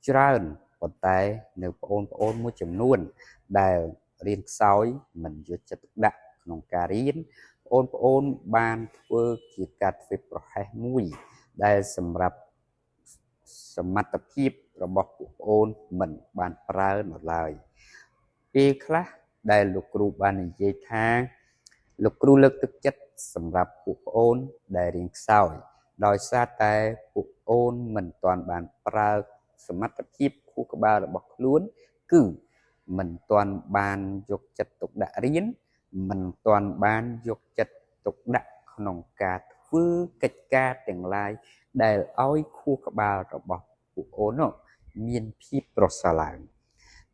ច្រើនប៉ុន្តែនៅបងប្អូនមួយចំនួនដែលរៀនខ្សោយមិនយកចិត្តទុកដាក់ក្នុងការរៀនបងប្អូនបានធ្វើជាការធ្វើប្រហែសមួយដែលសម្រាប់សមត្ថភាពរបស់ពួកប្អូនមិនបានប្រើនៅឡើយពេលខ្លះដែលលោកគ្រូបាននិយាយថាលោកគ្រូលើកទឹកចិត្តសម្រាប់ពួកប្អូនដែលរៀនខ្សោយដោយសារតែពួកប្អូនមិនទាន់បានប្រើសមត្ថភាពខួរក្បាលរបស់ខ្លួនគឺមិនទាន់បានយកចិត្តទុកដាក់រៀនមិនទាន់បានយកចិត្តទុកដាក់ក្នុងការធ្វើកិច្ចការទាំងឡាយដែលឲ្យខួរក្បាលរបស់ពួកអូននោះមានភាពប្រសើរឡើង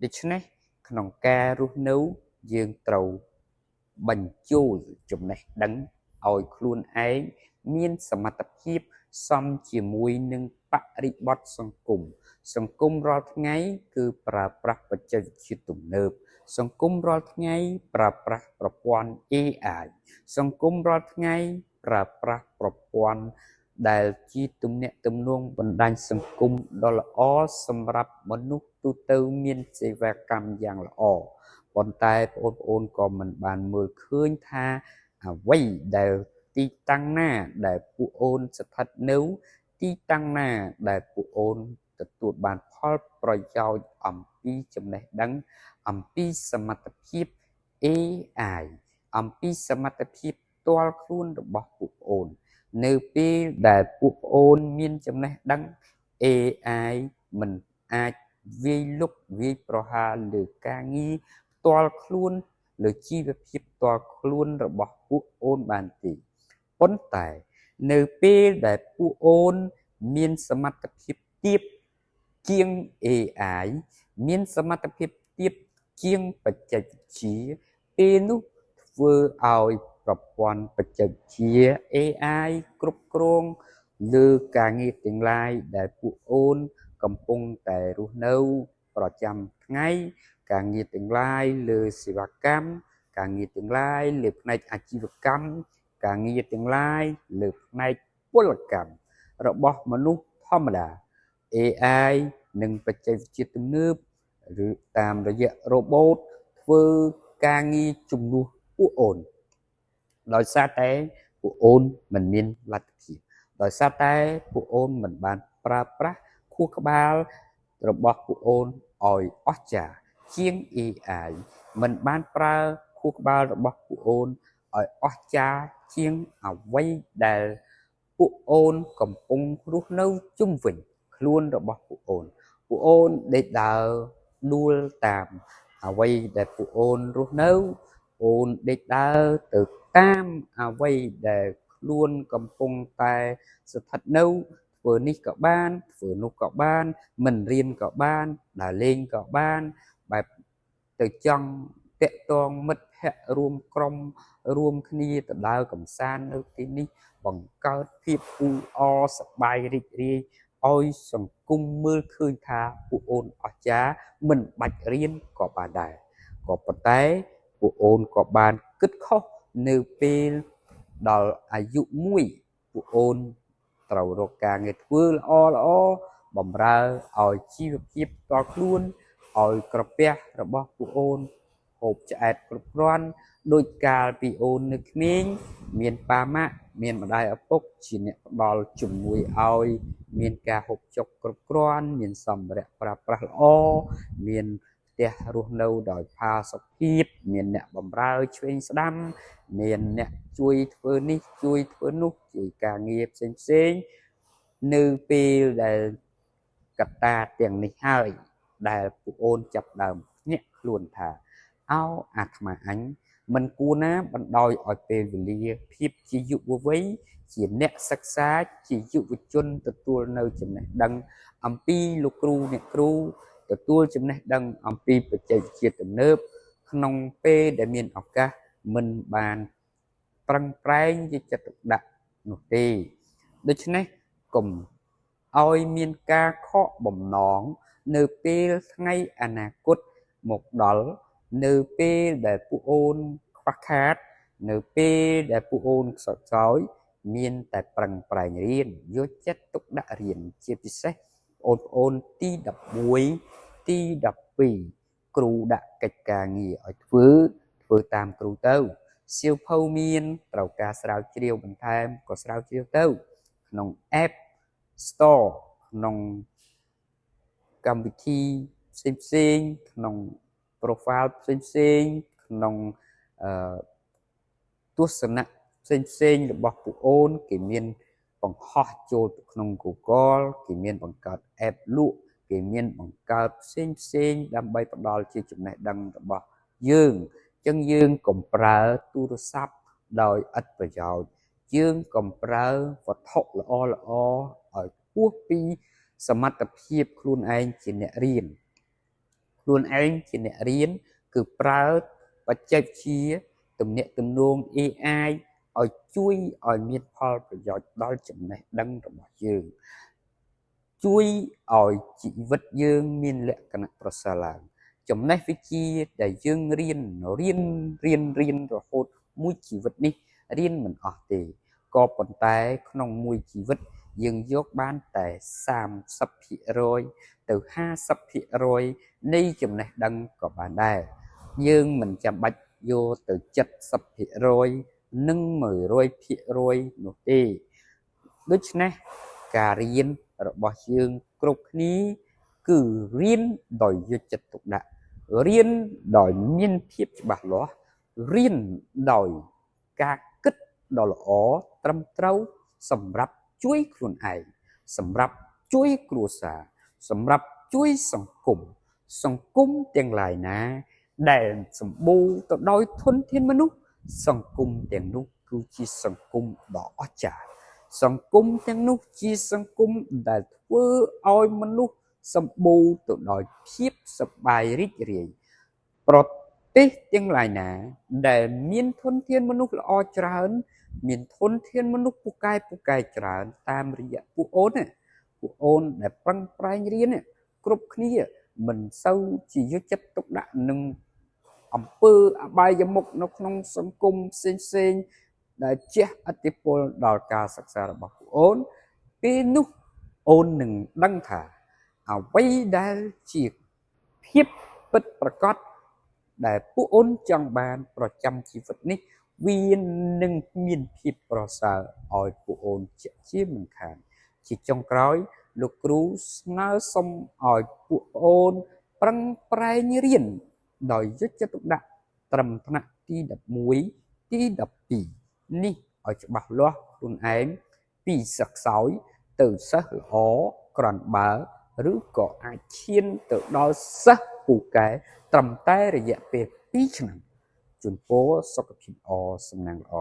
ដូច្នេះក្នុងការរស់នៅយើងត្រូវបញ្ចូលចំណេះដឹងឲ្យខ្លួនឯងមានសមត្ថភាពសមជាមួយនឹងបរិបទសង្គមរាល់ថ្ងៃគឺប្រើប្រាស់បច្ចេកវិទ្យាទំនើបសង្គមរាល់ថ្ងៃប្រើប្រាស់ប្រព័ន្ធ AI សង្គមរាល់ថ្ងៃប្រើប្រាស់ប្រព័ន្ធដែលជាទំនាក់ទំនងបណ្ដាញសង្គមដ៏ល្អសម្រាប់មនុស្សទូទៅមានសេវាកម្មយ៉ាងល្អប៉ុន្តែបងប្អូនក៏មិនបានមើលឃើញថាអ្វីដែលទីតាំងណាដែលពួកអូនស្ថិតនៅទីតាំងណាដែលពួកអូនទទួលបានផលប្រយោជន៍អំពីចំណេះដឹងអំពីសមត្ថភាព AI អំពីសមត្ថភាពផ្ទាល់ខ្លួនរបស់ពួកអូននៅពេលដែលពួកអូនមានចំណេះដឹង AI មិនអាចវាយលុកវាយប្រហារលើការងារផ្ទាល់ខ្លួនលើជីវភាពផ្ទាល់ខ្លួនរបស់ពួកអូនបានទេប៉ុន្តែនៅពេលដែលពួកអូនមានសមត្ថភាពទាបជាង AI មានសមត្ថភាពទាបជាងបច្ចេកវិទ្យាពេលនោះធ្វើឲ្យប្រព័ន្ធបច្ចេកវិទ្យា AI គ្រប់គ្រងលើការងារទាំងឡាយដែលពួកអូនកំពុងតែរស់នៅប្រចាំថ្ងៃការងារទាំងឡាយលើសេវាកម្មការងារទាំងឡាយលើផ្នែកអាជីវកម្មការងារទាំងឡាយលើផ្នែកពលកម្មរបស់មនុស្សធម្មតា AI និងបច្ចេកវិទ្យាទំនើបឬតាមរយៈ robot ធ្វើការងារជំនួសពួកអូនដោយសារតែពួកអូនមិនមានលទ្ធភាពដោយសារតែពួកអូនមិនបានប្រើប្រាស់ខួរក្បាលរបស់ពួកអូនឲ្យអស្ចារ្យជាង AI មិនបានប្រើខួរក្បាលរបស់ពួកអូនឲ្យអស្ចារ្យជាងអ្វីដែលពួកអូនកំពុងរស់នៅជុំវិញខ្លួនរបស់ពួកអូនដេកដើរដួលតាមអ្វីដែលពួកអូនរស់នៅអូនដេកដើរទៅតាមអ្វីដែលខ្លួនកំពុងតែស្ថិតនៅធ្វើនេះក៏បានធ្វើនោះក៏បានមិនរៀនក៏បានដើរលេងក៏បានបែបទៅចង់តាក់ទងមិត្តភ័ក្តិរួមក្រុមរួមគ្នាទៅដើរកម្សាន្តនៅទីនេះបង្កើតភាពអ៊ូអរសប្បាយរីករាយឲ្យសង្គមមើលឃើញថាពួកអូនអស្ចារ្យមិនបាច់រៀនក៏បានដែរក៏ប៉ុន្តែពួកអូនក៏បានគិតខុសនៅពេលដល់អាយុមួយពួកអូនត្រូវរកការងារធ្វើល្អបំរើឲ្យជីវភាពផ្ទាល់ខ្លួនឲ្យក្រពះរបស់ពួកអូនហូបឆ្អែតគ្រប់គ្រាន់ដោយកាលពីអូននៅក្មេងមានប៉ាម៉ាក់មានម្ដាយឪពុកជាអ្នកផ្ដល់ជំនួយឲ្យមានការហូបចុកគ្រប់គ្រាន់មានសម្ភារៈប្រើប្រាស់ល្អមានផ្ទះរស់នៅដោយផាសុកភាពមានអ្នកបម្រើឆ្វេងស្ដាំមានអ្នកជួយធ្វើនេះជួយធ្វើនោះជួយការងារផ្សេងនៅពេលដែលកត្តាទាំងនេះហើយដែលពួកអូនចាប់ដើមភ្ញាក់ខ្លួនថាអាត្មាអញមិនគួរណាបណ្ដោយឲ្យពេលវេលាភាពជាយុវវ័យជាអ្នកសិក្សាជាយុវជនទទួលនៅចំណេះដឹងអំពីលោកគ្រូអ្នកគ្រូទទួលចំណេះដឹងអំពីបច្ចេកវិទ្យាទំនើបក្នុងពេលដែលមានឱកាសមិនបានប្រឹងប្រែងយកចិត្តទុកដាក់នោះទេដូច្នេះកុំឲ្យមានការខកបំណងនៅពេលថ្ងៃអនាគតមកដល់នៅពេលដែលពួកអូនខ្វះខាតនៅពេលដែលពួកអូនខ្សត់ខ្សោយមានតែប្រឹងប្រែងរៀនយកចិត្តទុកដាក់រៀនជាពិសេស ôn ôn tí đập muối tí đập pì cừu đã cách ca nghỉ ở vừa tam cừu tâu siêu phâu miên tàu cá sào chiêu bình tham có sào chiêu tâu nông app store nông cầm vị xem nông profile xem nông tuốt sân nặng xem được bọc phụ ôn kỷ miên bằng hot chốt nông Google kỷ miên bằng card app lụ kỷ miên bằng card xem đam bay bắt đầu chia chụp này đăng bọc dương chân dương cùngប្រើទូរស័ព្ទដោយឥតប្រយោជន៍យើងកុំប្រើវត្ថុល្អឲ្យហួសពីសមត្ថភាពខ្លួនឯងជាអ្នករៀនខ្លួនឯងជាអ្នករៀនគឺប្រើបច្ចេកវិទ្យាទំនាក់ទំនង AI ឲ្យជួយឲ្យមានផលប្រយោជន៍ដល់ចំណេះដឹងរបស់យើងជួយឲ្យជីវិតយើងមានលក្ខណៈប្រសើរឡើងចំណេះវិជ្ជាដែលយើងរៀនរហូតមួយជីវិតនេះរៀនមិនអស់ទេក៏ប៉ុន្តែក្នុងមួយជីវិតយើងយកបានតែ30%ទៅ50%នៃចំណេះដឹងក៏បានដែរយើងមិនចាំបាច់យកទៅ70%និង100%នោះទេដូច្នេះការរៀនរបស់យើងគ្រប់គ្នាគឺរៀនដោយយកចិត្តទុកដាក់រៀនដោយមានភាពច្បាស់លាស់រៀនដោយការគិតដ៏ល្អត្រឹមត្រូវសម្រាប់ជួយខ្លួនឯងសម្រាប់ជួយគ្រួសារសម្រាប់ជួយសង្គមទាំងឡាយណាដែលសម្បូរទៅដោយធនធានមនុស្សសង្គមទាំងនោះគឺជាសង្គមដ៏អស្ចារ្យសង្គមទាំងនោះជាសង្គមដែលធ្វើឲ្យមនុស្សសម្បូរទៅដោយភាពសប្បាយរីករាយប្រទេសទាំងឡាយណាដែលមានធនធានមនុស្សល្អច្រើនមានធនធានមនុស្សពូកែច្រើនតាមរយៈពួកអូនដែលប្រឹងប្រែងរៀនគ្រប់គ្នាមិនសូវជាយកចិត្តទុកដាក់នឹងអំពើអបាយមុខនៅក្នុងសង្គមផ្សេងដែលជះឥទ្ធិពលដល់ការសិក្សារបស់ពួកអូនពេលនោះអូននឹងដឹងថាអ្វីដែលជាភាពពិតប្រាកដដែលពួកអូនចង់បានប្រចាំជីវិតនេះវានឹងមានភាពប្រសើរឲ្យពួកអូនជាមិនខានជាចុងក្រោយលោកគ្រូស្នើសុំឲ្យពួកអូនប្រឹងប្រែងរៀនដោយយកចិត្តទុកដាក់ត្រឹមថ្នាក់ទី11ទី12នេះឲ្យច្បាស់លាស់ខ្លួនឯងពីសិស្សខ្សោយទៅសិស្សល្អក្រាន់បើឬក៏អាចឈានទៅដល់សិស្សពូកែត្រឹមតែរយៈពេល2ឆ្នាំជូនពរសុខភាពល្អសំណាងល្អ